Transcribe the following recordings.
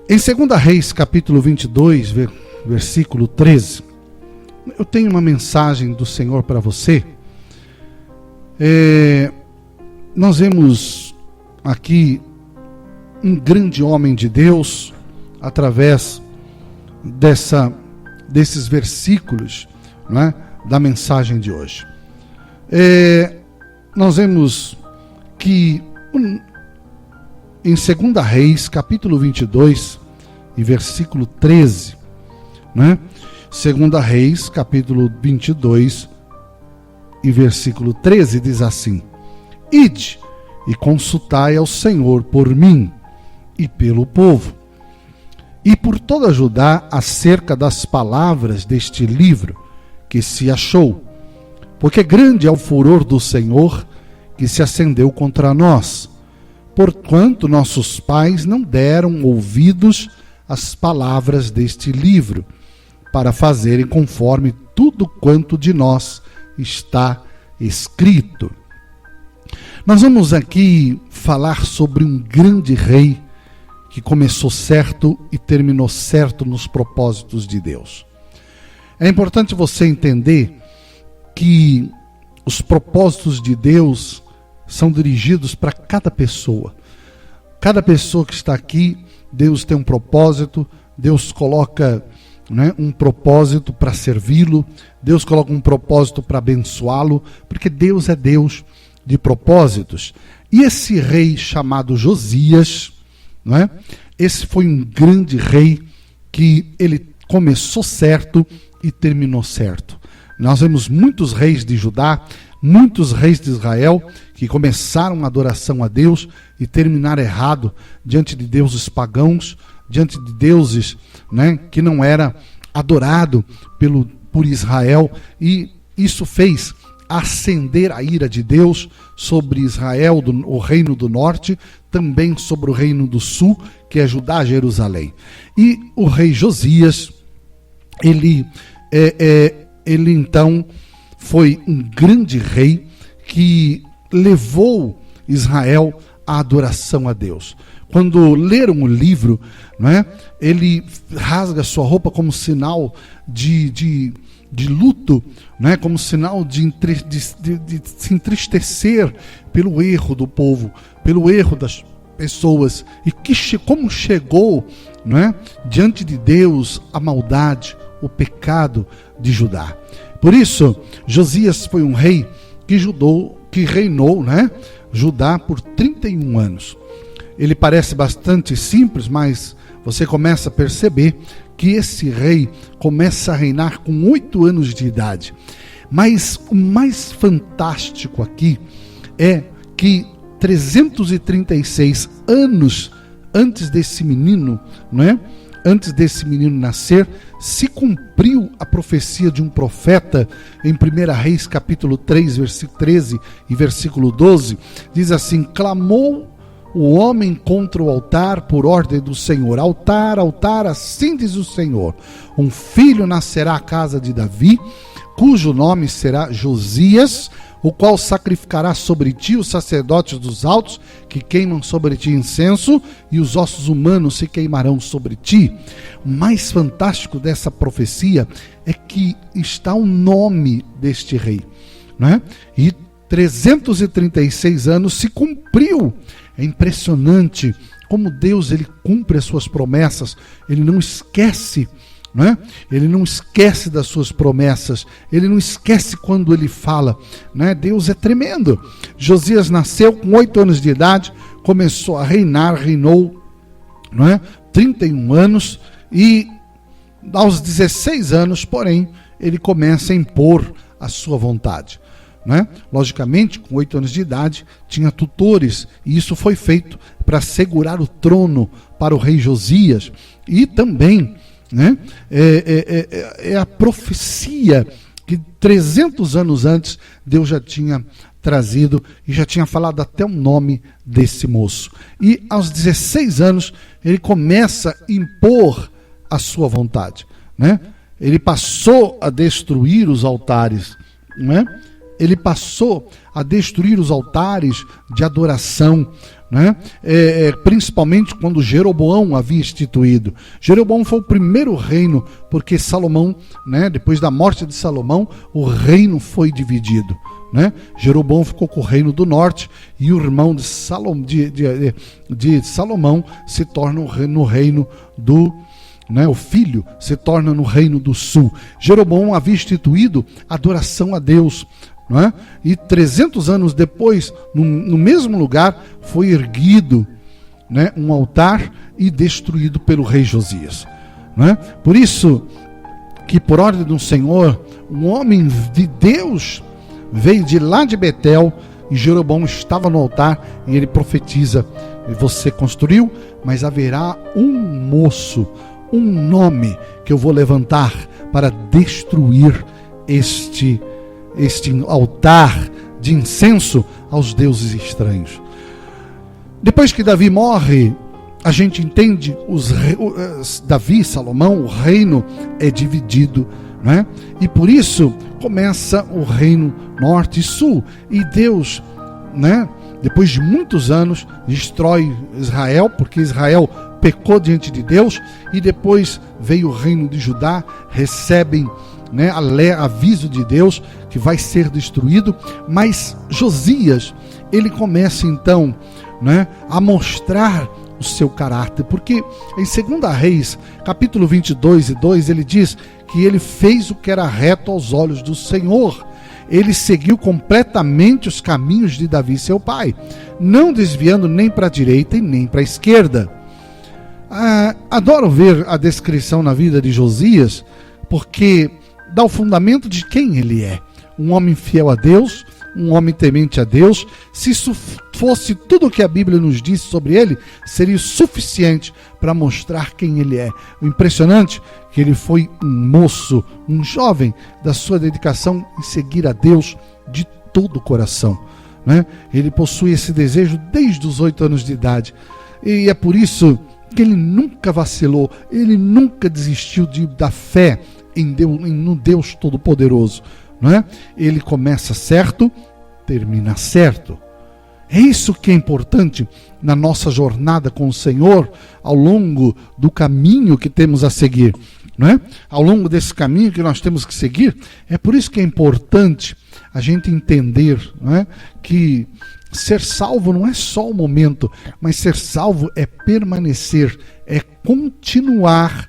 Em 2 Reis, capítulo 22, versículo 13, eu tenho uma mensagem do Senhor para você. Nós vemos aqui um grande homem de Deus, através desses versículos, né, da mensagem de hoje. Nós vemos que em 2 Reis, capítulo 22 e versículo 13, né? 2 Reis, capítulo 22 e versículo 13 diz assim: Ide e consultai ao Senhor por mim e pelo povo, e por toda Judá acerca das palavras deste livro que se achou, porque grande é o furor do Senhor que se acendeu contra nós, porquanto nossos pais não deram ouvidos às palavras deste livro, para fazerem conforme tudo quanto de nós está escrito. Nós vamos aqui falar sobre um grande rei que começou certo e terminou certo nos propósitos de Deus. É importante você entender que os propósitos de Deus são dirigidos para cada pessoa. Cada pessoa que está aqui, Deus tem um propósito, Deus coloca, né, um propósito para servi-lo, Deus coloca um propósito para abençoá-lo, porque Deus é Deus de propósitos. E esse rei chamado Josias, não é? Esse foi um grande rei que ele começou certo e terminou certo. Nós vemos muitos reis de Judá, muitos reis de Israel que começaram a adoração a Deus e terminaram errado diante de deuses pagãos, diante de deuses, né, que não era adorado por Israel, e isso fez acender a ira de Deus sobre Israel, o reino do norte, também sobre o reino do sul, que é Judá, Jerusalém. E o rei Josias, ele então foi um grande rei que levou Israel à adoração a Deus. Quando leram o livro, não é, ele rasga sua roupa como sinal de luto, né, como sinal de se entristecer pelo erro do povo, pelo erro das pessoas, e como chegou, né, diante de Deus a maldade, o pecado de Judá. Por isso, Josias foi um rei que reinou, né, Judá por 31 anos. Ele parece bastante simples, mas você começa a perceber que esse rei começa a reinar com 8 anos de idade. Mas o mais fantástico aqui é que 336 anos antes desse menino, não é? Antes desse menino nascer, se cumpriu a profecia de um profeta em 1 Reis capítulo 3, versículo 13 e versículo 12, diz assim: clamou o homem contra o altar por ordem do Senhor. Altar, altar, assim diz o Senhor: um filho nascerá à casa de Davi, cujo nome será Josias, o qual sacrificará sobre ti os sacerdotes dos altos, que queimam sobre ti incenso, e os ossos humanos se queimarão sobre ti. O mais fantástico dessa profecia é que está o nome deste rei, né? E 336 anos se cumpriu. É impressionante como Deus, ele cumpre as suas promessas, ele não esquece, né? Ele não esquece das suas promessas, ele não esquece quando ele fala, né? Deus é tremendo. Josias nasceu com 8 anos de idade, começou a reinar, reinou, né, 31 anos, e aos 16 anos, porém, ele começa a impor a sua vontade, né? Logicamente, com 8 anos de idade, tinha tutores, e isso foi feito para segurar o trono para o rei Josias. E também, né, é a profecia que 300 anos antes Deus já tinha trazido e já tinha falado até o nome desse moço. E aos 16 anos ele começa a impor a sua vontade, né? Ele passou a destruir os altares, né? Ele passou a destruir os altares de adoração, né? Principalmente quando Jeroboão havia instituído. Jeroboão foi o primeiro reino, porque Salomão, né, depois da morte de Salomão, o reino foi dividido, né? Jeroboão ficou com o reino do norte e o irmão de Salomão se torna no reino do, né, o filho se torna no reino do sul. Jeroboão havia instituído adoração a Deus, não é? E 300 anos depois, no mesmo lugar, foi erguido, né, um altar e destruído pelo rei Josias, não é? Por isso que, por ordem do Senhor, um homem de Deus veio de lá de Betel, e Jeroboão estava no altar, e ele profetiza: você construiu, mas haverá um moço, um nome que eu vou levantar para destruir este altar de incenso aos deuses estranhos. Depois que Davi morre, a gente entende, Davi, Salomão, o reino é dividido, né? E por isso começa o reino norte e sul, e Deus, né, depois de muitos anos, destrói Israel, porque Israel pecou diante de Deus, e depois veio o reino de Judá, recebem, né, aviso de Deus que vai ser destruído. Mas Josias, ele começa então, né, a mostrar o seu caráter, porque em 2 Reis, capítulo 22:2, ele diz que ele fez o que era reto aos olhos do Senhor. Ele seguiu completamente os caminhos de Davi, seu pai, não desviando nem para a direita e nem para a esquerda. Adoro ver a descrição na vida de Josias, porque dá o fundamento de quem ele é. Um homem fiel a Deus, um homem temente a Deus. Se isso fosse tudo o que a Bíblia nos diz sobre ele, seria suficiente para mostrar quem ele é. O impressionante é que ele foi um moço, um jovem, da sua dedicação em seguir a Deus de todo o coração, né? Ele possui esse desejo desde os 8 anos de idade, e é por isso que ele nunca vacilou, ele nunca desistiu da fé em Deus, no Deus Todo-Poderoso, não é? Ele começa certo, termina certo. É isso que é importante na nossa jornada com o Senhor, ao longo do caminho que temos a seguir, não é? Ao longo desse caminho que nós temos que seguir, é por isso que é importante a gente entender, não é, que ser salvo não é só o momento, mas ser salvo é permanecer, é continuar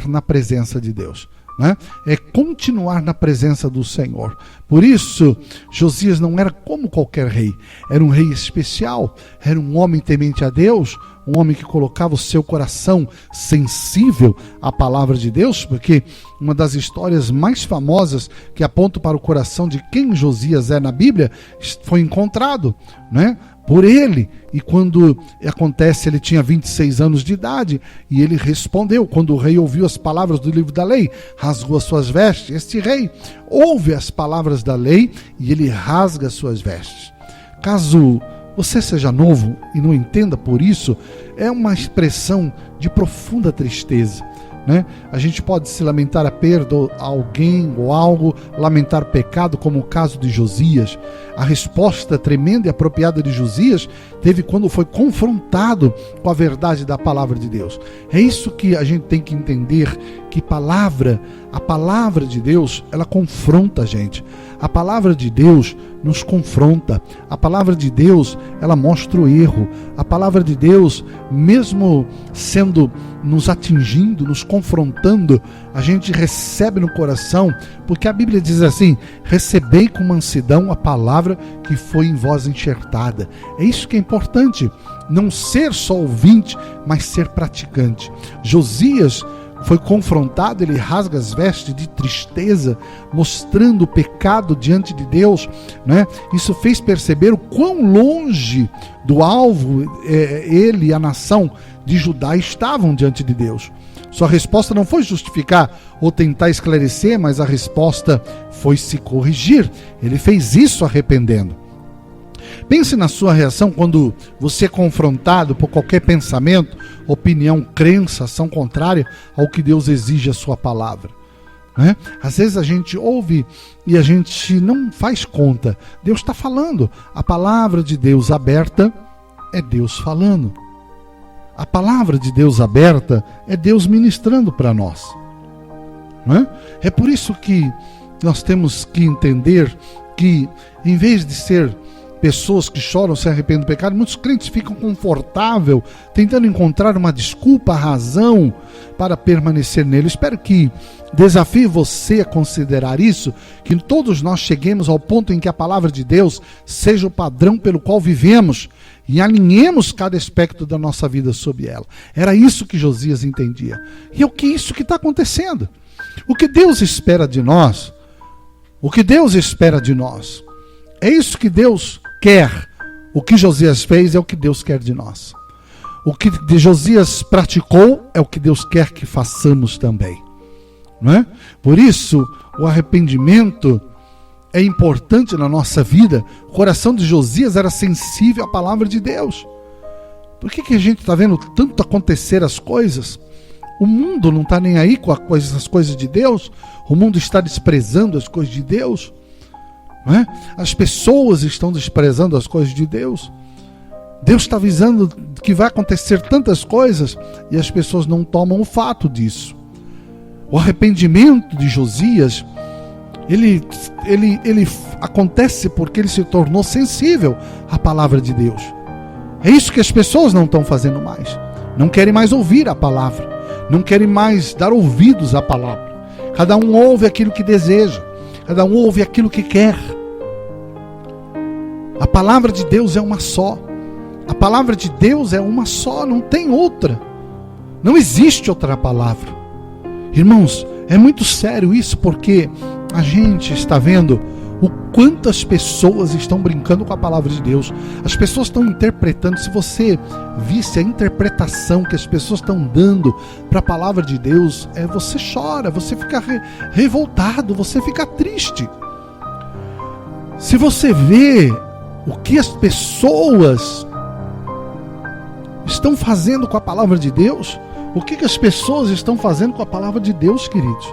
na presença de Deus, né? É continuar na presença do Senhor. Por isso, Josias não era como qualquer rei, era um rei especial, era um homem temente a Deus, um homem que colocava o seu coração sensível à palavra de Deus, porque uma das histórias mais famosas que apontam para o coração de quem Josias é na Bíblia foi encontrado, né, por ele. E quando acontece, ele tinha 26 anos de idade, e ele respondeu, quando o rei ouviu as palavras do livro da lei, rasgou as suas vestes. Este rei ouve as palavras da lei e ele rasga as suas vestes. Caso você seja novo e não entenda por isso, é uma expressão de profunda tristeza, né? A gente pode se lamentar a perda a alguém ou algo, lamentar pecado, como o caso de Josias. A resposta tremenda e apropriada de Josias teve quando foi confrontado com a verdade da palavra de Deus. É isso que a gente tem que entender, que a palavra de Deus, ela confronta a gente. A palavra de Deus nos confronta. A palavra de Deus, ela mostra o erro. A palavra de Deus, mesmo sendo nos atingindo, nos confrontando, a gente recebe no coração, porque a Bíblia diz assim: recebei com mansidão a palavra que foi em vós enxertada. É isso que é importante, não ser só ouvinte, mas ser praticante. Josias foi confrontado, ele rasga as vestes de tristeza, mostrando o pecado diante de Deus, né? Isso fez perceber o quão longe do alvo ele e a nação de Judá estavam diante de Deus. Sua resposta não foi justificar ou tentar esclarecer, mas a resposta foi se corrigir. Ele fez isso arrependendo. Pense na sua reação quando você é confrontado por qualquer pensamento, opinião, crença, ação contrária ao que Deus exige a sua palavra. né? Às vezes a gente ouve e a gente não faz conta. Deus está falando. A palavra de Deus aberta é Deus falando. A palavra de Deus aberta é Deus ministrando para nós. Não é? É por isso que nós temos que entender que, em vez de ser pessoas que choram, se arrependem do pecado, muitos crentes ficam confortáveis, tentando encontrar uma desculpa, razão para permanecer nele. Espero que desafie você a considerar isso, que todos nós cheguemos ao ponto em que a palavra de Deus seja o padrão pelo qual vivemos e alinhemos cada aspecto da nossa vida sob ela. Era isso que Josias entendia. E é o que isso que está acontecendo. O que Deus espera de nós, o que Deus espera de nós, é isso que Deus quer. O que Josias fez é o que Deus quer de nós. O que Josias praticou é o que Deus quer que façamos também. Não é? Por isso, o arrependimento é importante na nossa vida. O coração de Josias era sensível à palavra de Deus. Por que a gente está vendo tanto acontecer as coisas? O mundo não está nem aí com as coisas de Deus. O mundo está desprezando as coisas de Deus. Não é? As pessoas estão desprezando as coisas de Deus. Deus está avisando que vai acontecer tantas coisas e as pessoas não tomam o fato disso. O arrependimento de Josias, ele acontece porque ele se tornou sensível à palavra de Deus. É isso que as pessoas não estão fazendo mais. Não querem mais ouvir a palavra. Não querem mais dar ouvidos à palavra. Cada um ouve aquilo que deseja. Cada um ouve aquilo que quer. A palavra de Deus é uma só. A palavra de Deus é uma só, não tem outra. Não existe outra palavra. Irmãos, é muito sério isso, porque a gente está vendo o quanto as pessoas estão brincando com a palavra de Deus. As pessoas estão interpretando. Se você visse a interpretação que as pessoas estão dando para a palavra de Deus, você chora, você fica revoltado, você fica triste. Se você vê o que as pessoas estão fazendo com a palavra de Deus, o que as pessoas estão fazendo com a palavra de Deus, queridos?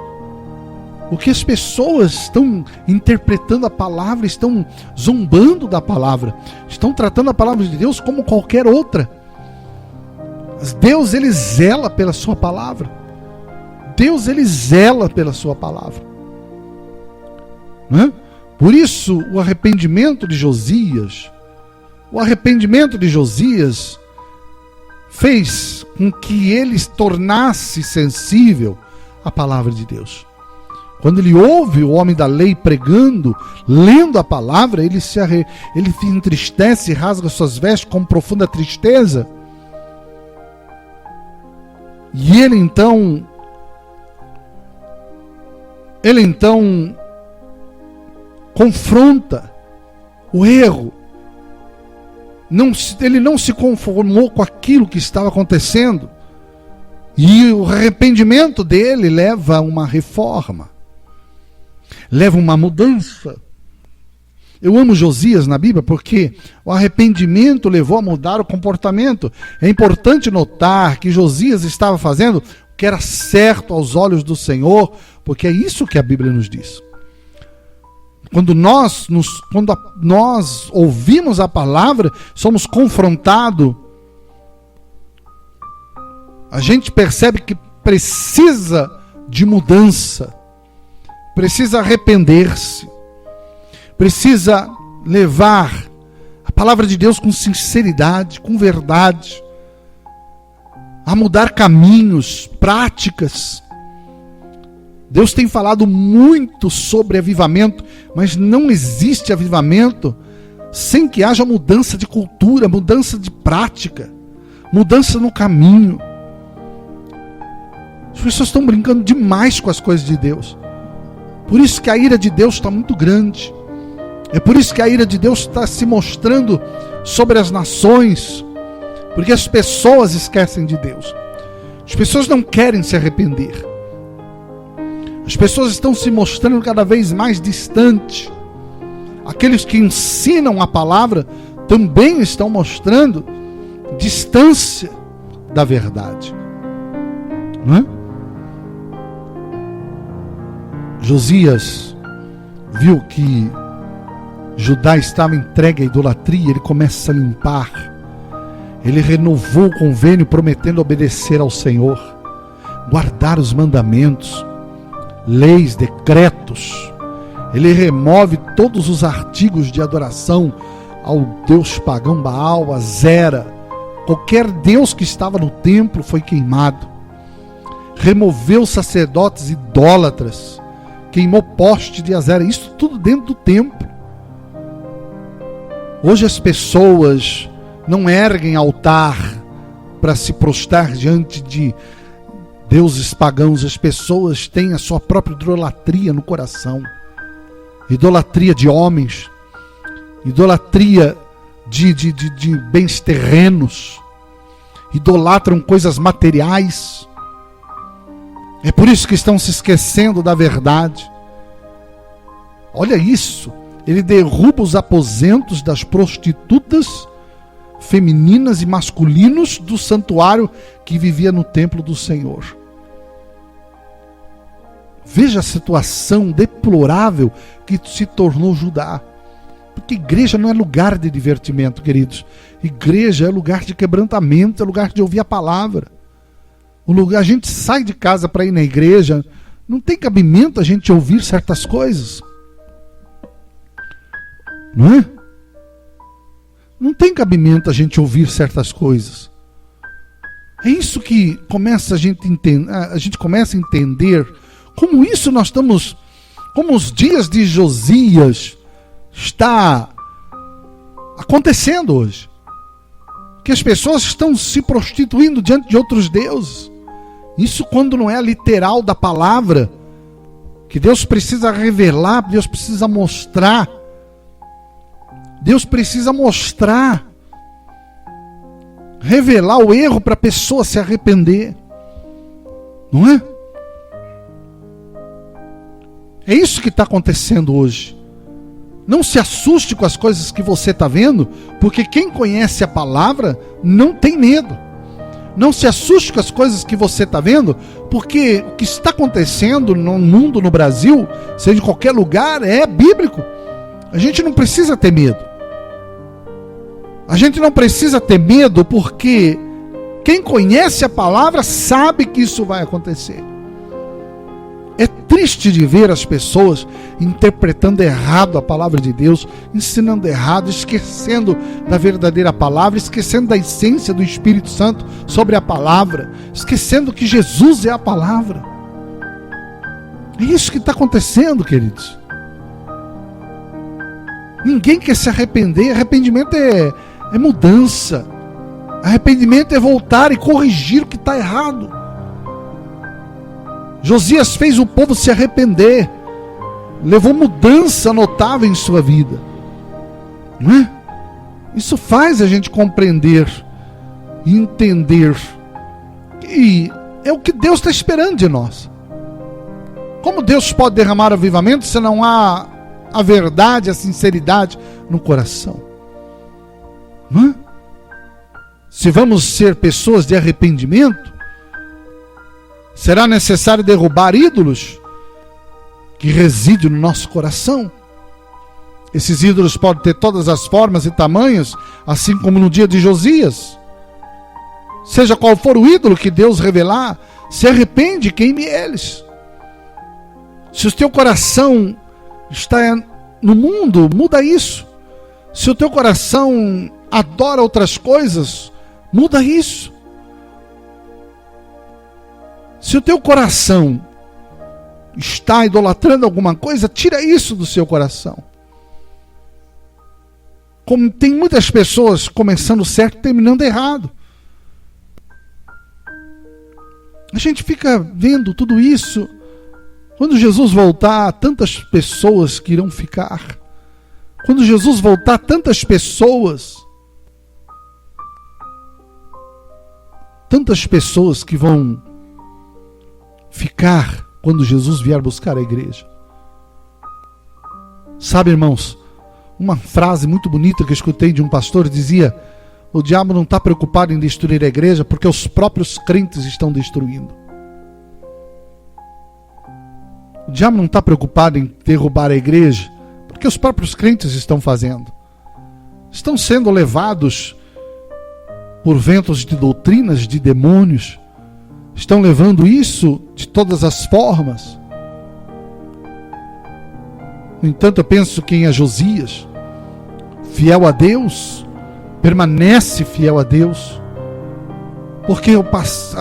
O que as pessoas estão interpretando a palavra, estão zombando da palavra, estão tratando a palavra de Deus como qualquer outra. Deus, ele zela pela sua palavra. Deus, ele zela pela sua palavra. Não é? Por isso, o arrependimento de Josias fez com que ele se tornasse sensível à palavra de Deus. Quando ele ouve o homem da lei pregando, lendo a palavra, ele se entristece e rasga suas vestes com profunda tristeza. E ele então confronta o erro. Ele não se conformou com aquilo que estava acontecendo. E o arrependimento dele leva a uma reforma. Leva uma mudança. Eu amo Josias na Bíblia porque o arrependimento levou a mudar o comportamento. É importante notar que Josias estava fazendo o que era certo aos olhos do Senhor, porque é isso que a Bíblia nos diz. Quando nós ouvimos a palavra, somos confrontados, a gente percebe que precisa de mudança, precisa arrepender-se, precisa levar a palavra de Deus com sinceridade, com verdade, a mudar caminhos, práticas. Deus tem falado muito sobre avivamento, mas não existe avivamento sem que haja mudança de cultura, mudança de prática, mudança no caminho. As pessoas estão brincando demais com as coisas de Deus. Por isso que a ira de Deus está muito grande. É por isso que a ira de Deus está se mostrando sobre as nações, porque as pessoas esquecem de Deus. As pessoas não querem se arrepender. As pessoas estão se mostrando cada vez mais distantes. Aqueles que ensinam a palavra também estão mostrando distância da verdade. Não é? Josias viu que Judá estava entregue à idolatria, ele começa a limpar. Ele renovou o convênio prometendo obedecer ao Senhor, guardar os mandamentos, leis, decretos. Ele remove todos os artigos de adoração ao deus pagão Baal, a Zera. Qualquer deus que estava no templo foi queimado. Removeu sacerdotes idólatras, queimou poste de Azera. Isso tudo dentro do templo. Hoje as pessoas não erguem altar para se prostrar diante de deuses pagãos. As pessoas têm a sua própria idolatria no coração. Idolatria de homens, idolatria de bens terrenos, idolatram coisas materiais. É por isso que estão se esquecendo da verdade. Olha isso, ele derruba os aposentos das prostitutas femininas e masculinos do santuário que vivia no templo do Senhor. Veja a situação deplorável que se tornou Judá. Porque igreja não é lugar de divertimento, queridos. Igreja é lugar de quebrantamento, é lugar de ouvir a palavra. A gente sai de casa para ir na igreja, não tem cabimento a gente ouvir certas coisas. Não é? Não tem cabimento a gente ouvir certas coisas. É isso que a gente começa a entender como isso nós estamos, como os dias de Josias está acontecendo hoje. Que as pessoas estão se prostituindo diante de outros deuses. Isso quando não é a literal da palavra, que Deus precisa revelar, Deus precisa mostrar. Deus precisa mostrar, revelar o erro para a pessoa se arrepender. Não é? É isso que está acontecendo hoje. Não se assuste com as coisas que você está vendo, porque quem conhece a palavra não tem medo. Não se assuste com as coisas que você está vendo, porque o que está acontecendo no mundo, no Brasil, seja em qualquer lugar, é bíblico. A gente não precisa ter medo. A gente não precisa ter medo, porque quem conhece a palavra sabe que isso vai acontecer. É triste de ver as pessoas interpretando errado a palavra de Deus, ensinando errado, esquecendo da verdadeira palavra, esquecendo da essência do Espírito Santo sobre a palavra, esquecendo que Jesus é a palavra. É isso que está acontecendo, queridos. Ninguém quer se arrepender. Arrependimento é mudança. Arrependimento é voltar e corrigir o que está errado. Josias fez o povo se arrepender, levou mudança notável em sua vida, não é? Isso faz a gente compreender e entender que é o que Deus está esperando de nós. Como Deus pode derramar avivamento se não há a verdade, a sinceridade no coração? Não é? Se vamos ser pessoas de arrependimento, será necessário derrubar ídolos que residem no nosso coração. Esses ídolos podem ter todas as formas e tamanhos, assim como no dia de Josias. Seja qual for o ídolo que Deus revelar, se arrepende e queime eles. Se o teu coração está no mundo, muda isso. Se o teu coração adora outras coisas, muda isso. Se o teu coração está idolatrando alguma coisa, tira isso do seu coração. Como tem muitas pessoas começando certo e terminando errado. A gente fica vendo tudo isso. Quando Jesus voltar, tantas pessoas que irão ficar. Quando Jesus voltar, tantas pessoas que vão ficar quando Jesus vier buscar a igreja. Sabe, irmãos, uma frase muito bonita que eu escutei de um pastor dizia: o diabo não está preocupado em destruir a igreja porque os próprios crentes estão destruindo. O diabo não está preocupado em derrubar a igreja, porque os próprios crentes estão fazendo. Estão sendo levados por ventos de doutrinas, de demônios. Estão levando isso de todas as formas. No entanto, eu penso que em Josias, fiel a Deus, permanece fiel a Deus. Porque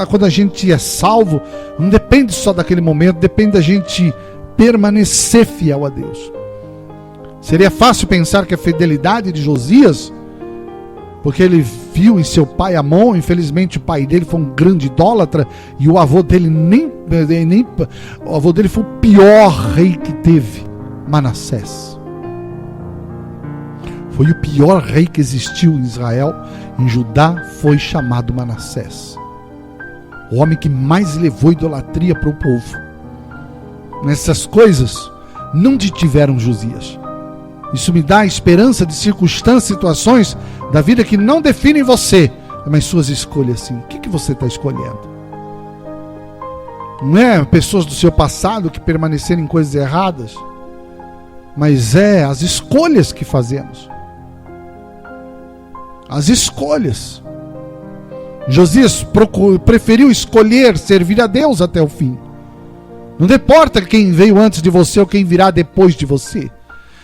quando a gente é salvo, não depende só daquele momento, depende da gente permanecer fiel a Deus. Seria fácil pensar que a fidelidade de Josias, porque ele viu em seu pai Amon, infelizmente o pai dele foi um grande idólatra, e o avô dele o avô dele foi o pior rei que teve, Manassés. Foi o pior rei que existiu em Israel. Em Judá foi chamado Manassés, o homem que mais levou idolatria para o povo. Nessas coisas não detiveram Josias. Isso me dá a esperança de circunstâncias, situações da vida que não definem você, mas suas escolhas sim. O que você está escolhendo? Não é pessoas do seu passado que permaneceram em coisas erradas, mas é as escolhas que fazemos. As escolhas. Josias preferiu escolher servir a Deus até o fim. Não importa quem veio antes de você ou quem virá depois de você.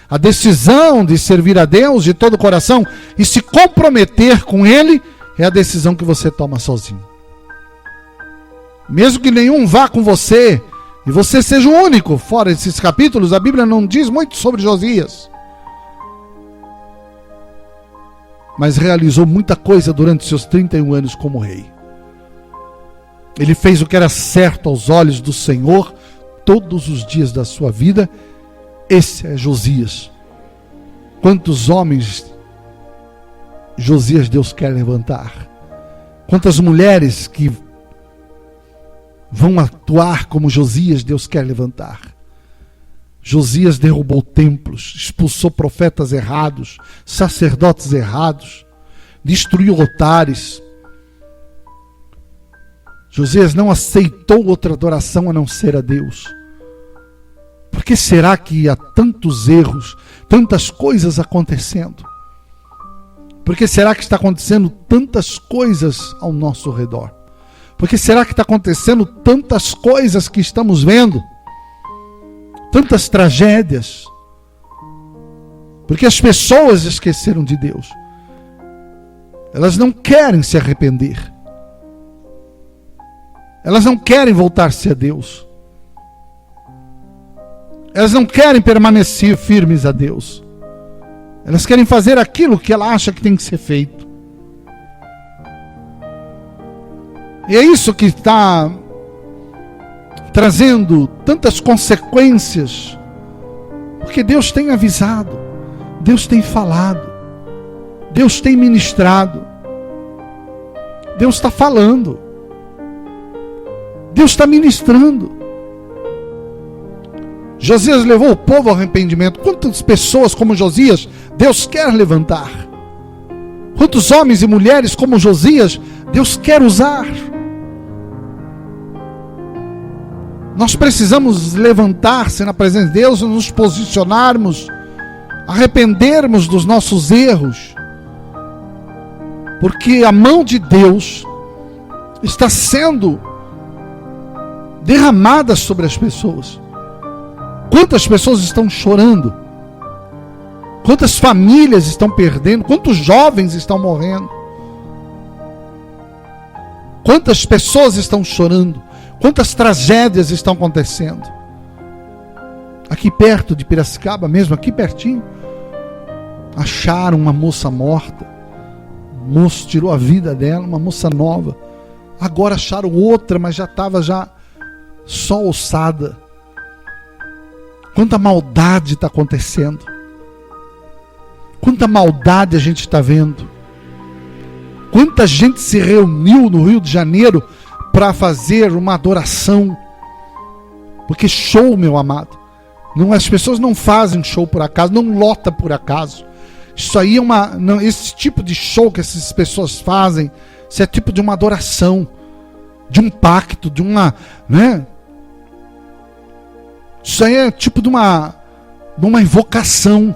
A decisão de servir a Deus de todo o coração e se comprometer com Ele é a decisão que você toma sozinho. Mesmo que nenhum vá com você e você seja o único, fora esses capítulos, a Bíblia não diz muito sobre Josias. Mas realizou muita coisa durante seus 31 anos como rei. Ele fez o que era certo aos olhos do Senhor todos os dias da sua vida. Esse é Josias. Quantos homens Josias Deus quer levantar? Quantas mulheres que vão atuar como Josias Deus quer levantar? Josias derrubou templos, expulsou profetas errados, sacerdotes errados, destruiu altares. Josias não aceitou outra adoração a não ser a Deus. Por que será que há tantos erros, tantas coisas acontecendo? Por que será que está acontecendo tantas coisas ao nosso redor? Por que será que está acontecendo tantas coisas que estamos vendo? Tantas tragédias? Porque as pessoas esqueceram de Deus. Elas não querem se arrepender. Elas não querem voltar-se a Deus. Elas não querem permanecer firmes a Deus. Elas querem fazer aquilo que ela acha que tem que ser feito. E é isso que está trazendo tantas consequências. Porque Deus tem avisado, Deus tem falado, Deus tem ministrado, Deus está falando, Deus está ministrando. Josias levou o povo ao arrependimento. Quantas pessoas como Josias Deus quer levantar? Quantos homens e mulheres como Josias Deus quer usar? Nós precisamos levantar-se na presença de Deus, nos posicionarmos, arrependermos dos nossos erros, porque a mão de Deus está sendo derramada sobre as pessoas. Quantas pessoas estão chorando? Quantas famílias estão perdendo? Quantos jovens estão morrendo? Quantas pessoas estão chorando? Quantas tragédias estão acontecendo? Aqui perto de Piracicaba mesmo, aqui pertinho, acharam uma moça morta. O moço tirou a vida dela, uma moça nova. Agora acharam outra, mas já estava só ossada. Quanta maldade está acontecendo. Quanta maldade a gente está vendo. Quanta gente se reuniu no Rio de Janeiro para fazer uma adoração. Porque show, meu amado, as pessoas não fazem show por acaso, não lota por acaso. Isso aí é esse tipo de show que essas pessoas fazem, isso é tipo de uma adoração, de um pacto, de uma, né? Isso aí é tipo de uma invocação.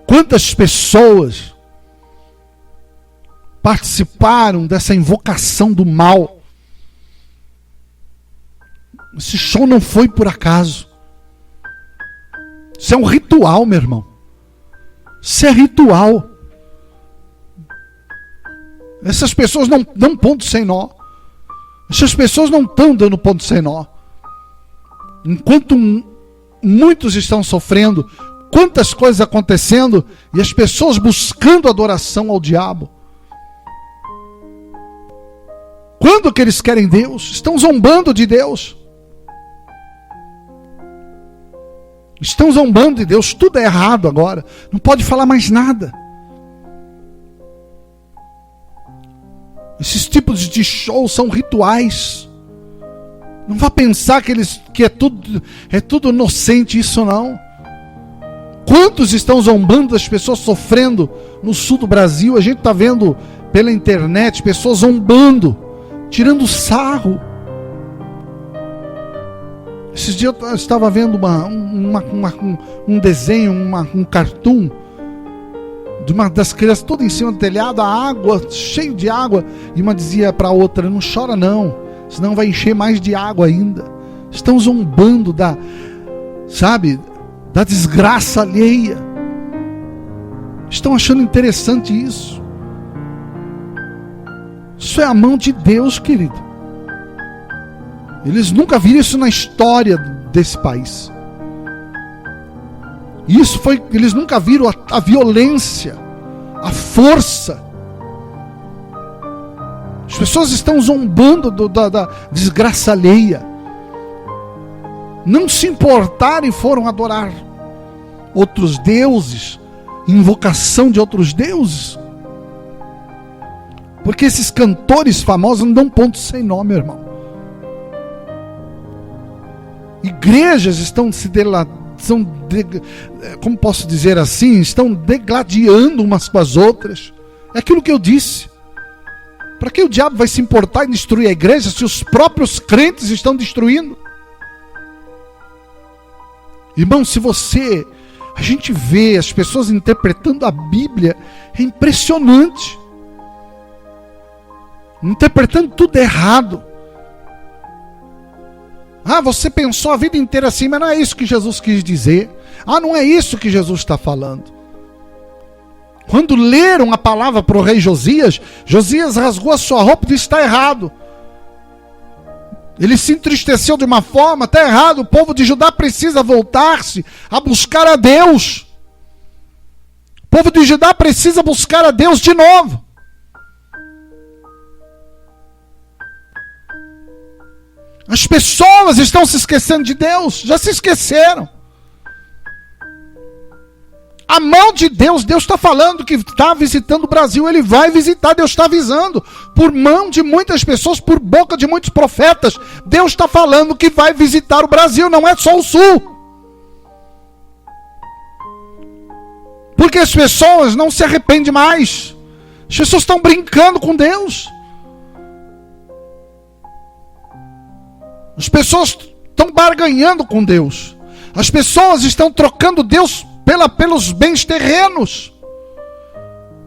Quantas pessoas participaram dessa invocação do mal? Esse show não foi por acaso. Isso é um ritual, meu irmão. Isso é ritual. Essas pessoas não dão ponto sem nó. Essas pessoas não estão dando ponto sem nó. Enquanto muitos estão sofrendo, quantas coisas acontecendo, e as pessoas buscando adoração ao diabo. Quando que eles querem Deus? Estão zombando de Deus. Estão zombando de Deus. Tudo é errado agora. Não pode falar mais nada. Esses tipos de shows são rituais. Não vá pensar que é tudo inocente, isso não. Quantos estão zombando das pessoas sofrendo no sul do Brasil? A gente está vendo pela internet pessoas zombando, tirando sarro. Esses dias eu estava vendo um desenho, um cartoon de uma das crianças toda em cima do telhado, a água, cheio de água, e uma dizia para a outra: não chora não, senão vai encher mais de água ainda. Estão zombando da desgraça alheia. Estão achando interessante isso. Isso é a mão de Deus, querido. Eles nunca viram isso na história desse país. Eles nunca viram a violência, a força. As pessoas estão zombando da desgraça alheia. Não se importaram e foram adorar outros deuses, invocação de outros deuses. Porque esses cantores famosos não dão ponto sem nó, meu irmão. Igrejas estão como posso dizer assim, estão degladiando umas com as outras. É aquilo que eu disse. Para que o diabo vai se importar em destruir a igreja se os próprios crentes estão destruindo? Irmão, a gente vê as pessoas interpretando a Bíblia, é impressionante. Interpretando tudo errado. Você pensou a vida inteira assim, mas não é isso que Jesus quis dizer. Não é isso que Jesus está falando. Quando leram a palavra para o rei Josias, Josias rasgou a sua roupa e disse: está errado. Ele se entristeceu de uma forma: está errado, o povo de Judá precisa voltar-se a buscar a Deus. O povo de Judá precisa buscar a Deus de novo. As pessoas estão se esquecendo de Deus, já se esqueceram. A mão de Deus está falando que está visitando o Brasil, Ele vai visitar, Deus está avisando, por mão de muitas pessoas, por boca de muitos profetas, Deus está falando que vai visitar o Brasil, não é só o Sul. Porque as pessoas não se arrependem mais, as pessoas estão brincando com Deus. As pessoas estão barganhando com Deus. As pessoas estão trocando Deus pelos bens terrenos.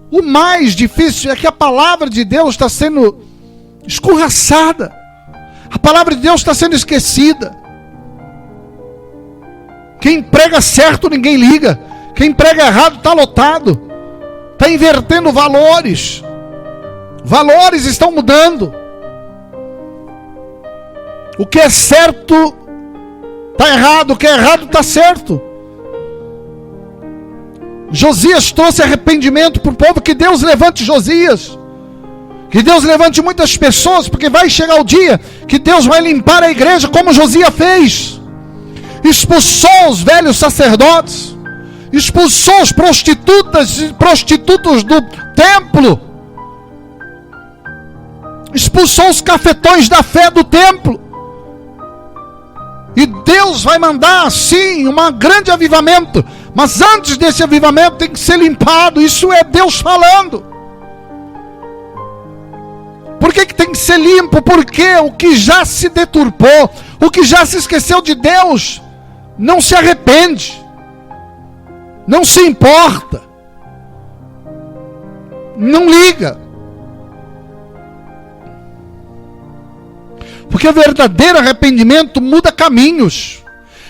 O mais difícil é que a palavra de Deus está sendo escorraçada. A palavra de Deus está sendo esquecida. Quem prega certo ninguém liga. Quem prega errado está lotado. Está invertendo valores. Valores estão mudando. O que é certo está errado, o que é errado está certo. Josias trouxe arrependimento para o povo. Que Deus levante Josias, que Deus levante muitas pessoas, porque vai chegar o dia que Deus vai limpar a igreja como Josias fez. Expulsou os velhos sacerdotes, expulsou os prostitutos do templo, expulsou os cafetões da fé do templo. E Deus vai mandar, sim, um grande avivamento. Mas antes desse avivamento tem que ser limpado. Isso é Deus falando. Por que tem que ser limpo? Porque o que já se deturpou, O que já se esqueceu de Deus não se arrepende, não se importa, não liga. Porque verdadeiro arrependimento muda caminhos.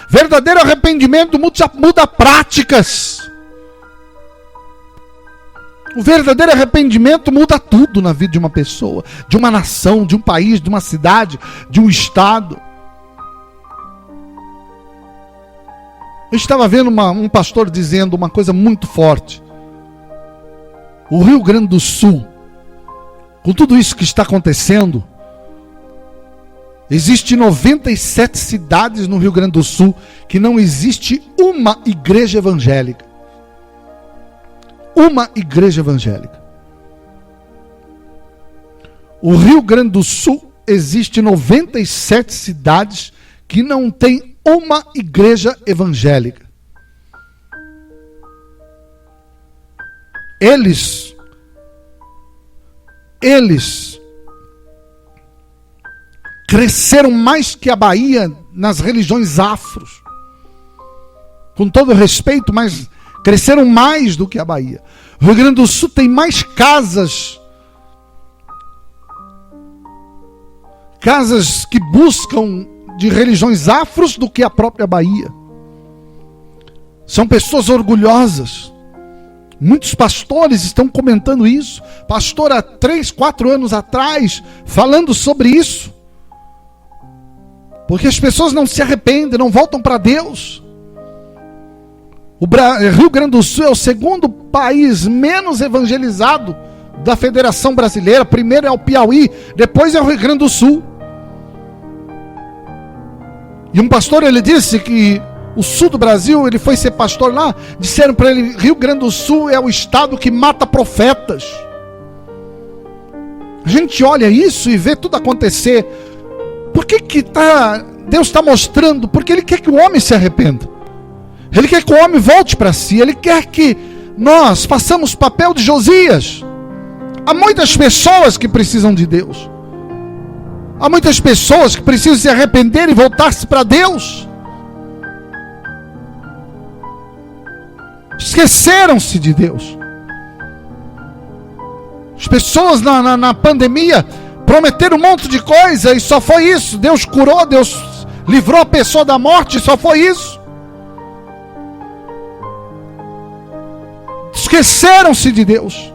Verdadeiro arrependimento muda práticas. O verdadeiro arrependimento muda tudo na vida de uma pessoa, de uma nação, de um país, de uma cidade, de um estado. Eu estava vendo um pastor dizendo uma coisa muito forte. O Rio Grande do Sul, com tudo isso que está acontecendo, existe 97 cidades no Rio Grande do Sul que não existe uma igreja evangélica. Uma igreja evangélica. O Rio Grande do Sul existe 97 cidades que não tem uma igreja evangélica. Eles cresceram mais que a Bahia nas religiões afros. Com todo respeito, mas cresceram mais do que a Bahia. O Rio Grande do Sul tem mais casas que buscam de religiões afros do que a própria Bahia. São pessoas orgulhosas. Muitos pastores estão comentando isso. Pastor há 3, 4 anos atrás, falando sobre isso. Porque as pessoas não se arrependem, não voltam para Deus. O Rio Grande do Sul é o segundo país menos evangelizado da Federação Brasileira. Primeiro é o Piauí, depois é o Rio Grande do Sul. E um pastor, ele disse que o sul do Brasil, ele foi ser pastor lá, disseram para ele, Rio Grande do Sul é o estado que mata profetas. A gente olha isso e vê tudo acontecer. Por que Deus está mostrando? Porque Ele quer que o homem se arrependa. Ele quer que o homem volte para si. Ele quer que nós façamos papel de Josias. Há muitas pessoas que precisam de Deus. Há muitas pessoas que precisam se arrepender e voltar-se para Deus. Esqueceram-se de Deus. As pessoas na pandemia prometeram um monte de coisa e só foi isso. Deus curou, Deus livrou a pessoa da morte, só foi isso. Esqueceram-se de Deus.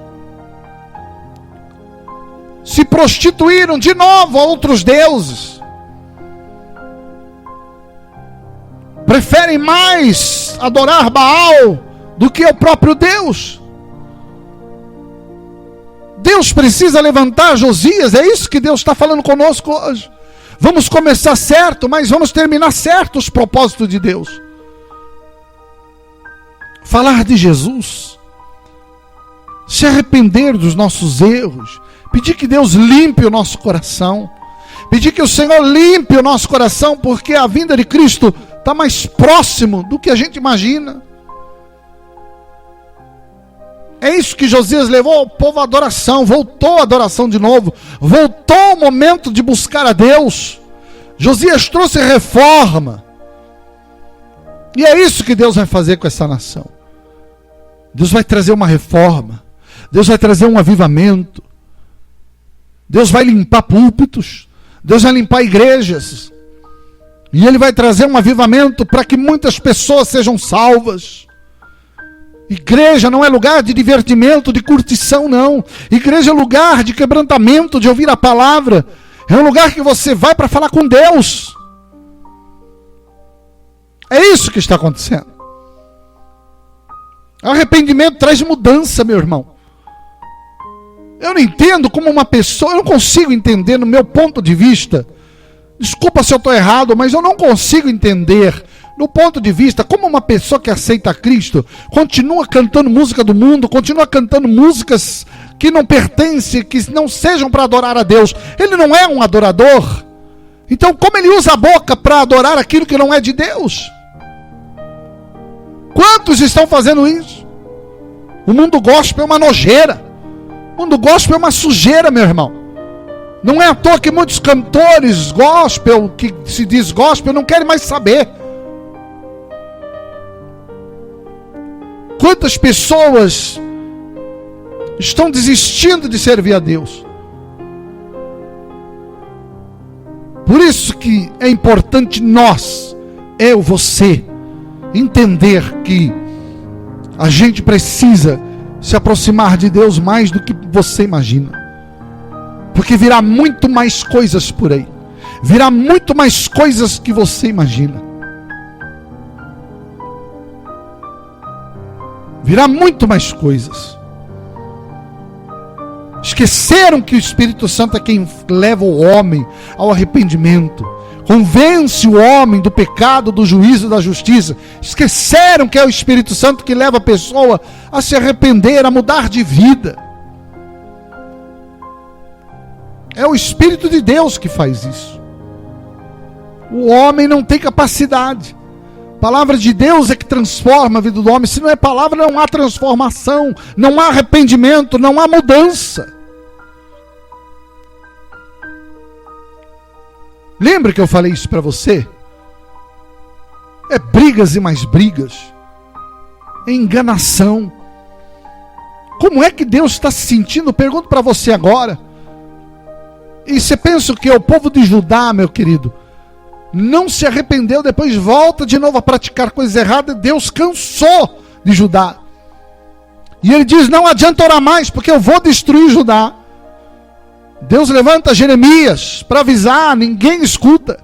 Se prostituíram de novo a outros deuses. Preferem mais adorar Baal do que o próprio Deus. Deus precisa levantar Josias. É isso que Deus está falando conosco hoje. Vamos começar certo, mas vamos terminar certo os propósitos de Deus. Falar de Jesus, se arrepender dos nossos erros, pedir que Deus limpe o nosso coração, pedir que o Senhor limpe o nosso coração, porque a vinda de Cristo está mais próximo do que a gente imagina. É isso que Josias levou o povo à adoração, voltou à adoração de novo, voltou o momento de buscar a Deus. Josias trouxe reforma, e é isso que Deus vai fazer com essa nação. Deus vai trazer uma reforma, Deus vai trazer um avivamento, Deus vai limpar púlpitos, Deus vai limpar igrejas, e Ele vai trazer um avivamento para que muitas pessoas sejam salvas. Igreja não é lugar de divertimento, de curtição, não. Igreja é lugar de quebrantamento, de ouvir a palavra. É um lugar que você vai para falar com Deus. É isso que está acontecendo. Arrependimento traz mudança, meu irmão. Eu não entendo como uma pessoa, eu não consigo entender no meu ponto de vista. Desculpa se eu estou errado, mas eu não consigo entender no ponto de vista, como uma pessoa que aceita Cristo, continua cantando música do mundo, continua cantando músicas que não pertencem, que não sejam para adorar a Deus. Ele não é um adorador. Então como ele usa a boca para adorar aquilo que não é de Deus? Quantos estão fazendo isso? O mundo gospel é uma nojeira. O mundo gospel é uma sujeira, meu irmão. Não é à toa que muitos cantores gospel, que se diz gospel, não querem mais saber. Quantas pessoas estão desistindo de servir a Deus? Por isso que é importante nós, você, entender que a gente precisa se aproximar de Deus mais do que você imagina. Porque virá muito mais coisas por aí. Virá muito mais coisas que você imagina. Virá muito mais coisas. Esqueceram que o Espírito Santo é quem leva o homem ao arrependimento. Convence o homem do pecado, do juízo e da justiça. Esqueceram que é o Espírito Santo que leva a pessoa a se arrepender, a mudar de vida. É o Espírito de Deus que faz isso. O homem não tem capacidade. A palavra de Deus é que transforma a vida do homem. Se não é palavra, não há transformação, não há arrependimento, não há mudança. Lembra que eu falei isso para você? É brigas e mais brigas. É enganação. Como é que Deus está se sentindo? Pergunto para você agora. E você pensa que o povo de Judá, meu querido, não se arrependeu, depois volta de novo a praticar coisas erradas. Deus cansou de Judá. E ele diz, não adianta orar mais, porque eu vou destruir Judá. Deus levanta Jeremias para avisar, ninguém escuta.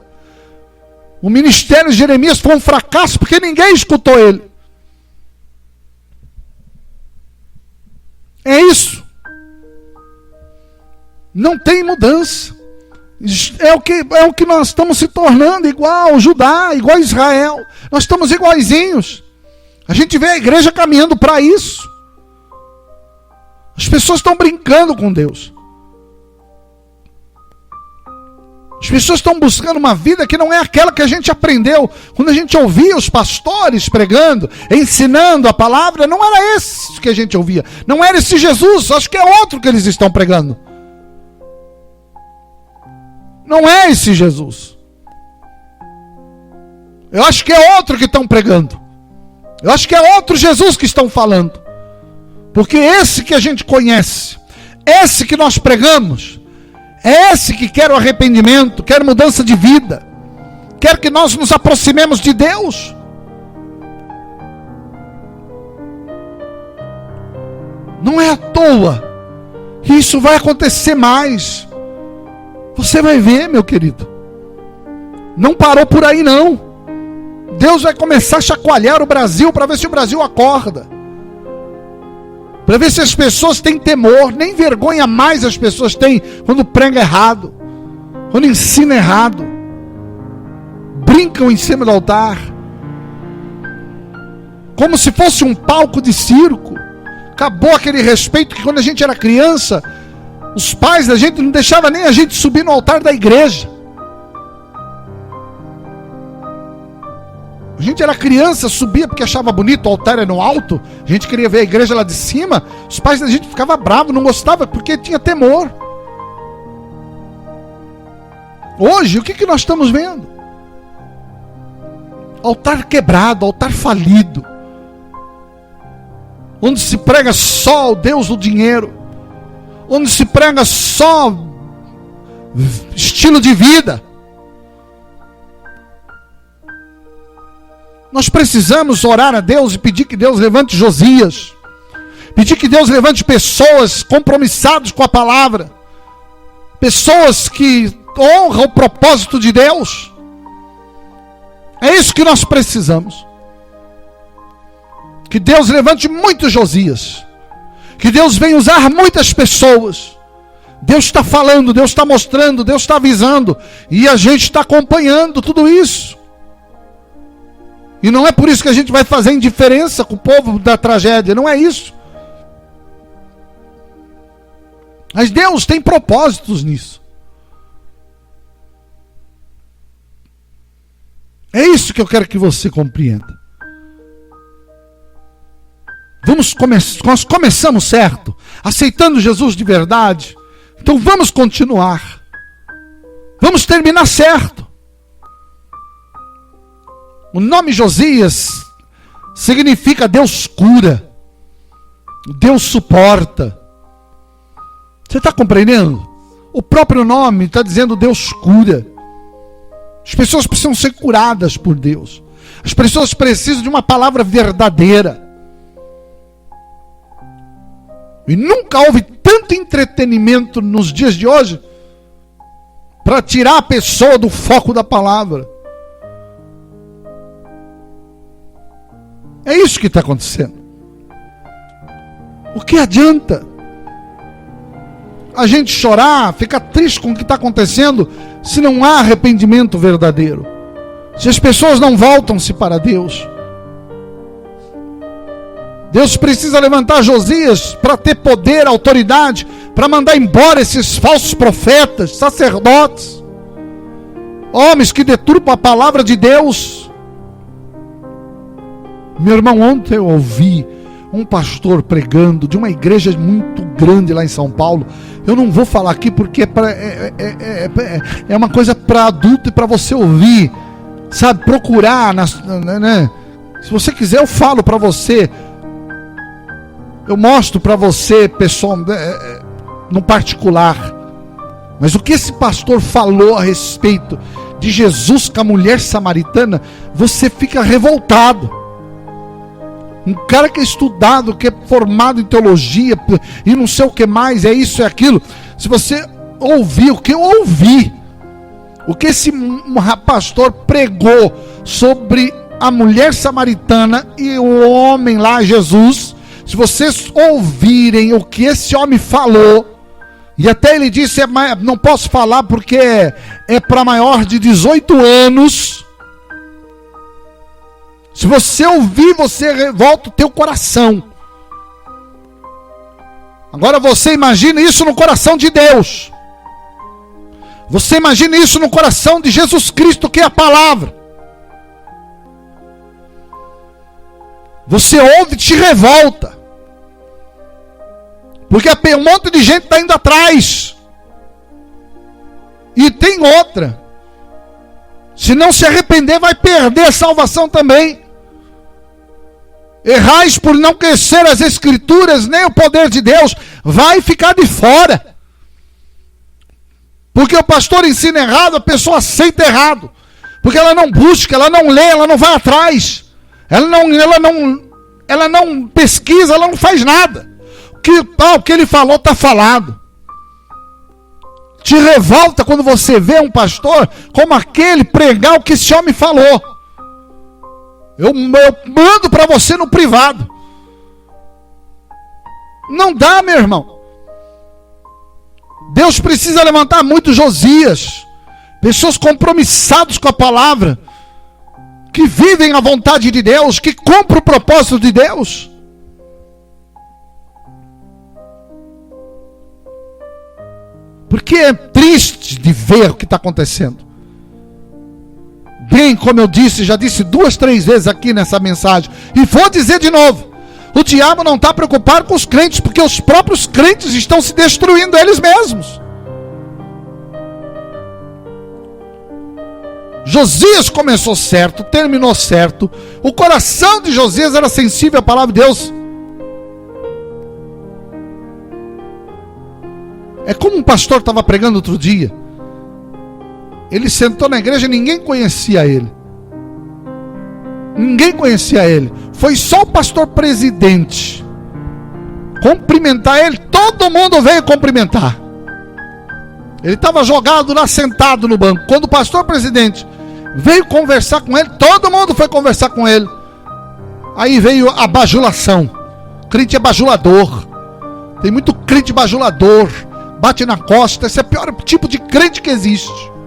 O ministério de Jeremias foi um fracasso, porque ninguém escutou ele. É isso. Não tem mudança. É o que nós estamos se tornando, igual Judá, igual Israel. Nós estamos iguaizinhos. A gente vê a igreja caminhando para isso. As pessoas estão brincando com Deus. As pessoas estão buscando uma vida que não é aquela que a gente aprendeu. Quando a gente ouvia os pastores pregando, ensinando a palavra, não era esse que a gente ouvia. Não era esse Jesus, acho que é outro que eles estão pregando. Não é esse Jesus. Eu acho que é outro que estão pregando. Eu acho que é outro Jesus que estão falando. Porque esse que a gente conhece, esse que nós pregamos, é esse que quer o arrependimento, quer mudança de vida, quer que nós nos aproximemos de Deus. Não é à toa que isso vai acontecer mais. Você vai ver, meu querido. Não parou por aí não. Deus vai começar a chacoalhar o Brasil para ver se o Brasil acorda. Para ver se as pessoas têm temor. Nem vergonha mais as pessoas têm quando prega errado, quando ensina errado. Brincam em cima do altar, como se fosse um palco de circo. Acabou aquele respeito que quando a gente era criança, os pais da gente não deixavam nem a gente subir no altar da igreja. A gente era criança, subia porque achava bonito, o altar era no alto. A gente queria ver a igreja lá de cima. Os pais da gente ficavam bravos, não gostavam, porque tinha temor. Hoje, o que nós estamos vendo? Altar quebrado, altar falido. Onde se prega só o Deus do dinheiro. Onde se prega só estilo de vida. Nós precisamos orar a Deus e pedir que Deus levante Josias. Pedir que Deus levante pessoas compromissadas com a palavra. Pessoas que honram o propósito de Deus. É isso que nós precisamos. Que Deus levante muitos Josias. Que Deus venha usar muitas pessoas. Deus está falando, Deus está mostrando, Deus está avisando. E a gente está acompanhando tudo isso. E não é por isso que a gente vai fazer indiferença com o povo da tragédia. Não é isso. Mas Deus tem propósitos nisso. É isso que eu quero que você compreenda. Nós começamos certo, aceitando Jesus de verdade. Então vamos continuar. Vamos terminar certo. O nome Josias significa Deus cura, Deus suporta. Você está compreendendo? O próprio nome está dizendo Deus cura. As pessoas precisam ser curadas por Deus. As pessoas precisam de uma palavra verdadeira. E nunca houve tanto entretenimento nos dias de hoje para tirar a pessoa do foco da palavra. É isso que está acontecendo. O que adianta a gente chorar, ficar triste com o que está acontecendo, se não há arrependimento verdadeiro? Se as pessoas não voltam-se para Deus. Deus precisa levantar Josias para ter poder, autoridade, para mandar embora esses falsos profetas, sacerdotes, homens que deturpam a palavra de Deus. Meu irmão, ontem eu ouvi um pastor pregando de uma igreja muito grande lá em São Paulo. Eu não vou falar aqui porque é uma coisa para adulto e para você ouvir, sabe, procurar, né? Se você quiser eu falo para você, eu mostro para você, pessoal, no particular. Mas o que esse pastor falou a respeito de Jesus com a mulher samaritana, você fica revoltado. Um cara que é estudado, que é formado em teologia e não sei o que mais, é isso, é aquilo. Se você ouvir o que eu ouvi, o que esse pastor pregou sobre a mulher samaritana e o homem lá, Jesus, se vocês ouvirem o que esse homem falou, e até ele disse, não posso falar porque é para maior de 18 anos. Se você ouvir, você revolta o teu coração. Agora você imagina isso no coração de Deus. Você imagina isso no coração de Jesus Cristo, que é a palavra. Você ouve e te revolta. Porque um monte de gente está indo atrás. E tem outra. Se não se arrepender, vai perder a salvação também. Errais por não conhecer as Escrituras, nem o poder de Deus, vai ficar de fora. Porque o pastor ensina errado, a pessoa aceita errado. Porque ela não busca, ela não lê, ela não vai atrás. Ela não pesquisa, ela não faz nada. O que ele falou está falado. Te revolta quando você vê um pastor como aquele pregar o que esse homem falou. Eu mando para você no privado. Não dá, meu irmão. Deus precisa levantar muitos Josias, pessoas compromissadas com a palavra, que vivem a vontade de Deus, que cumprem o propósito de Deus. Porque é triste de ver o que está acontecendo. Bem, como eu disse, já disse 2, 3 vezes aqui nessa mensagem, e vou dizer de novo, o diabo não está preocupado com os crentes, porque os próprios crentes estão se destruindo eles mesmos. Josias começou certo, terminou certo, o coração de Josias era sensível à palavra de Deus. É como um pastor estava pregando outro dia. Ele sentou na igreja e ninguém conhecia ele. Ninguém conhecia ele. Foi só o pastor presidente cumprimentar ele. Todo mundo veio cumprimentar. Ele estava jogado lá, sentado no banco. Quando o pastor presidente veio conversar com ele, todo mundo foi conversar com ele. Aí veio a bajulação. Crente é bajulador. Tem muito crente bajulador. Bate na costa. Esse é o pior tipo de crente que existe.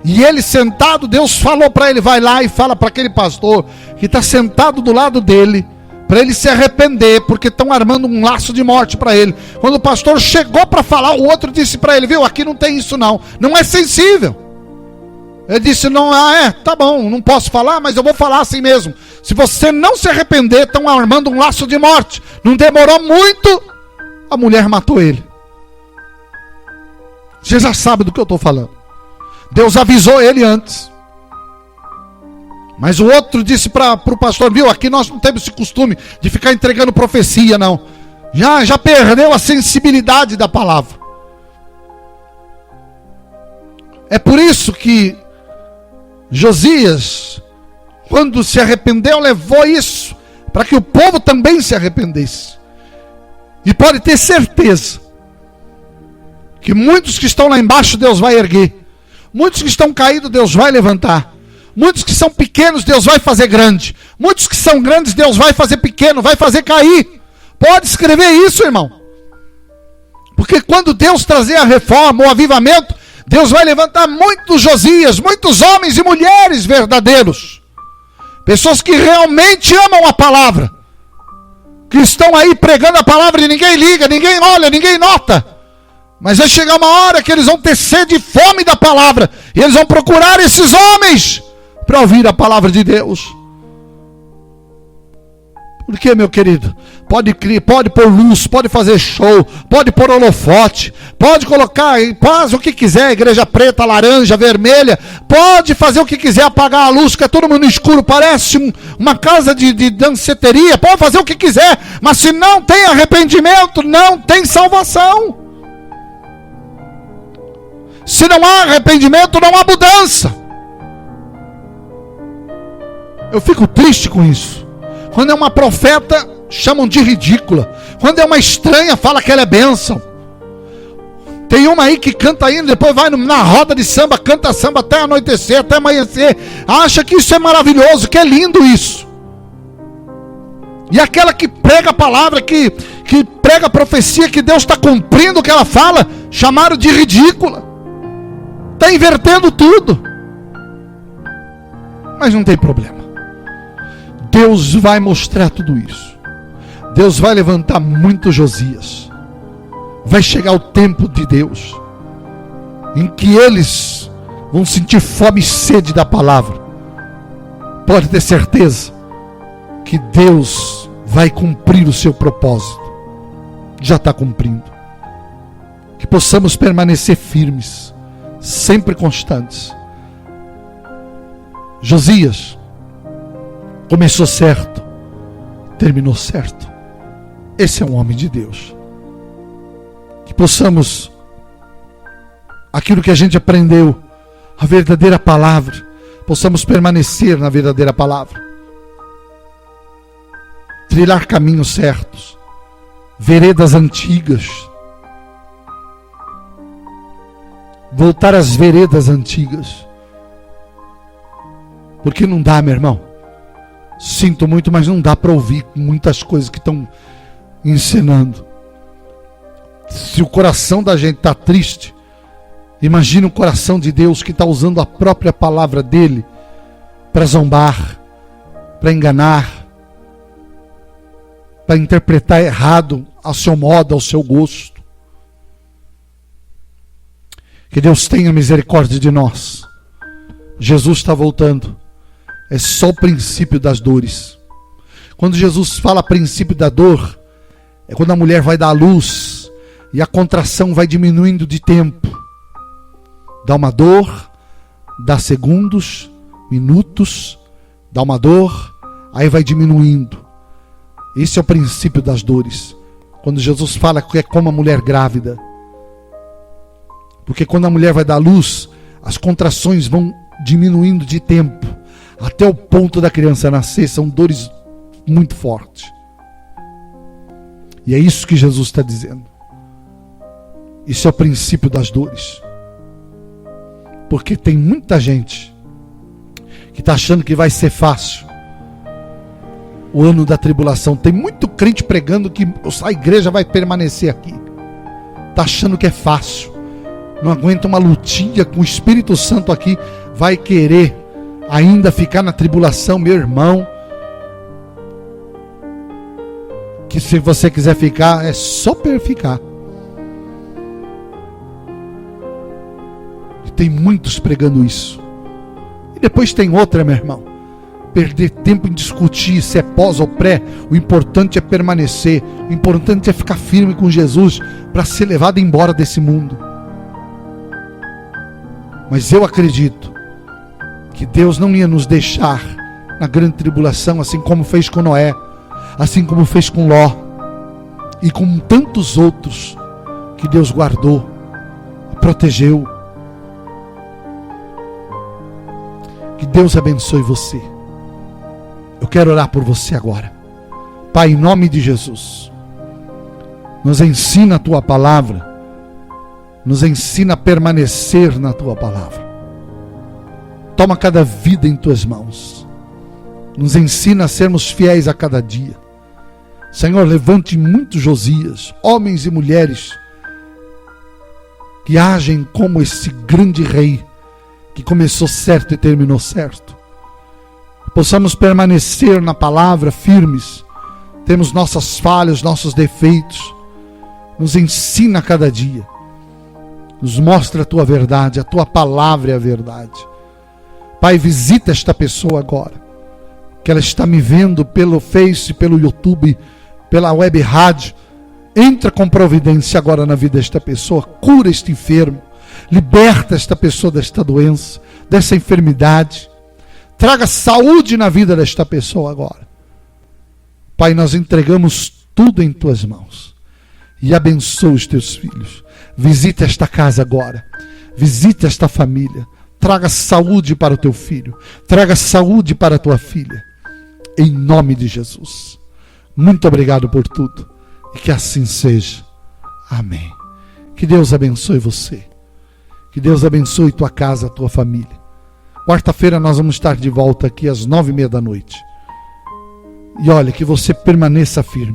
E ele sentado, Deus falou para ele, vai lá e fala para aquele pastor que está sentado do lado dele, para ele se arrepender, porque estão armando um laço de morte para ele. Quando o pastor chegou para falar, o outro disse para ele, viu, aqui não tem isso não é sensível. Ele disse, não, tá bom, não posso falar, mas eu vou falar assim mesmo. Se você não se arrepender, estão armando um laço de morte. Não demorou muito, a mulher matou ele. Você já sabe do que eu estou falando. Deus avisou ele antes. Mas o outro disse para o pastor: viu, aqui nós não temos esse costume de ficar entregando profecia, não. Já perdeu a sensibilidade da palavra. É por isso que Josias, quando se arrependeu, levou isso para que o povo também se arrependesse. E pode ter certeza que muitos que estão lá embaixo Deus vai erguer, muitos que estão caídos Deus vai levantar, muitos que são pequenos Deus vai fazer grande, muitos que são grandes Deus vai fazer pequeno, vai fazer cair. Pode escrever isso, irmão, porque quando Deus trazer a reforma, o avivamento, Deus vai levantar muitos Josias, muitos homens e mulheres verdadeiros, pessoas que realmente amam a palavra, que estão aí pregando a palavra e ninguém liga, ninguém olha, ninguém nota. Mas vai chegar uma hora que eles vão ter sede e fome da palavra, e eles vão procurar esses homens para ouvir a palavra de Deus. Por quê, meu querido? Pode pôr luz, pode fazer show, pode pôr holofote, pode colocar, faz o que quiser, igreja preta, laranja, vermelha, pode fazer o que quiser, apagar a luz, que é todo mundo escuro, parece uma casa de danceteria, pode fazer o que quiser, mas se não tem arrependimento, não tem salvação. Se não há arrependimento, não há mudança. Eu fico triste com isso. Quando é uma profeta, chamam de ridícula. Quando é uma estranha, fala que ela é bênção. Tem uma aí que canta ainda, depois vai na roda de samba, canta samba até anoitecer, até amanhecer. Acha que isso é maravilhoso, que é lindo isso. E aquela que prega a palavra, que prega a profecia, que Deus está cumprindo o que ela fala, chamaram de ridícula. Está invertendo tudo. Mas não tem problema. Deus vai mostrar tudo isso. Deus vai levantar muito Josias. Vai chegar o tempo de Deus, em que eles vão sentir fome e sede da palavra. Pode ter certeza que Deus vai cumprir o seu propósito. Já está cumprindo. Que possamos permanecer firmes, sempre constantes. Josias começou certo, terminou certo. Esse é um homem de Deus. Que possamos, aquilo que a gente aprendeu, a verdadeira palavra, possamos permanecer na verdadeira palavra, trilhar caminhos certos, veredas antigas, voltar às veredas antigas. Porque não dá, meu irmão, sinto muito, mas não dá para ouvir muitas coisas que estão ensinando. Se o coração da gente está triste, imagine o coração de Deus, que está usando a própria palavra dele para zombar, para enganar, para interpretar errado ao seu modo, ao seu gosto. Que Deus tenha misericórdia de nós. Jesus está voltando. É só o princípio das dores. Quando Jesus fala princípio da dor, é quando a mulher vai dar à luz e a contração vai diminuindo de tempo. Dá uma dor, dá segundos, minutos, dá uma dor, aí vai diminuindo. Esse é o princípio das dores. Quando Jesus fala que é como a mulher grávida. Porque quando a mulher vai dar à luz, as contrações vão diminuindo de tempo, até o ponto da criança nascer. São dores muito fortes. E é isso que Jesus está dizendo. Isso é o princípio das dores. Porque tem muita gente que está achando que vai ser fácil o ano da tribulação. Tem muito crente pregando que a igreja vai permanecer aqui. Está achando que é fácil. Não aguenta uma lutinha com o Espírito Santo aqui. Vai querer ainda ficar na tribulação, meu irmão. Que se você quiser ficar, é só ficar. E tem muitos pregando isso. E depois tem outra, meu irmão. Perder tempo em discutir se é pós ou pré. O importante é permanecer. O importante é ficar firme com Jesus para ser levado embora desse mundo. Mas eu acredito que Deus não ia nos deixar na grande tribulação, assim como fez com Noé, assim como fez com Ló e com tantos outros que Deus guardou e protegeu. Que Deus abençoe você. Eu quero orar por você agora. Pai, em nome de Jesus, nos ensina a Tua palavra, nos ensina a permanecer na Tua palavra. Toma cada vida em Tuas mãos, nos ensina a sermos fiéis a cada dia. Senhor, levante muitos Josias, homens e mulheres, que agem como esse grande rei, que começou certo e terminou certo. Possamos permanecer na palavra firmes. Temos nossas falhas, nossos defeitos. Nos ensina a cada dia. Nos mostra a Tua verdade, a Tua palavra é a verdade. Pai, visita esta pessoa agora, que ela está me vendo pelo Face, pelo YouTube, pela web rádio. Entra com providência agora na vida desta pessoa, cura este enfermo, liberta esta pessoa desta doença, dessa enfermidade, traga saúde na vida desta pessoa agora. Pai, nós entregamos tudo em Tuas mãos e abençoa os Teus filhos. Visita esta casa agora, visita esta família, traga saúde para o Teu filho, traga saúde para a Tua filha, em nome de Jesus. Muito obrigado por tudo. E que assim seja. Amém. Que Deus abençoe você. Que Deus abençoe tua casa, tua família. Quarta-feira nós vamos estar de volta aqui às 9:30 da noite. E olha, que você permaneça firme.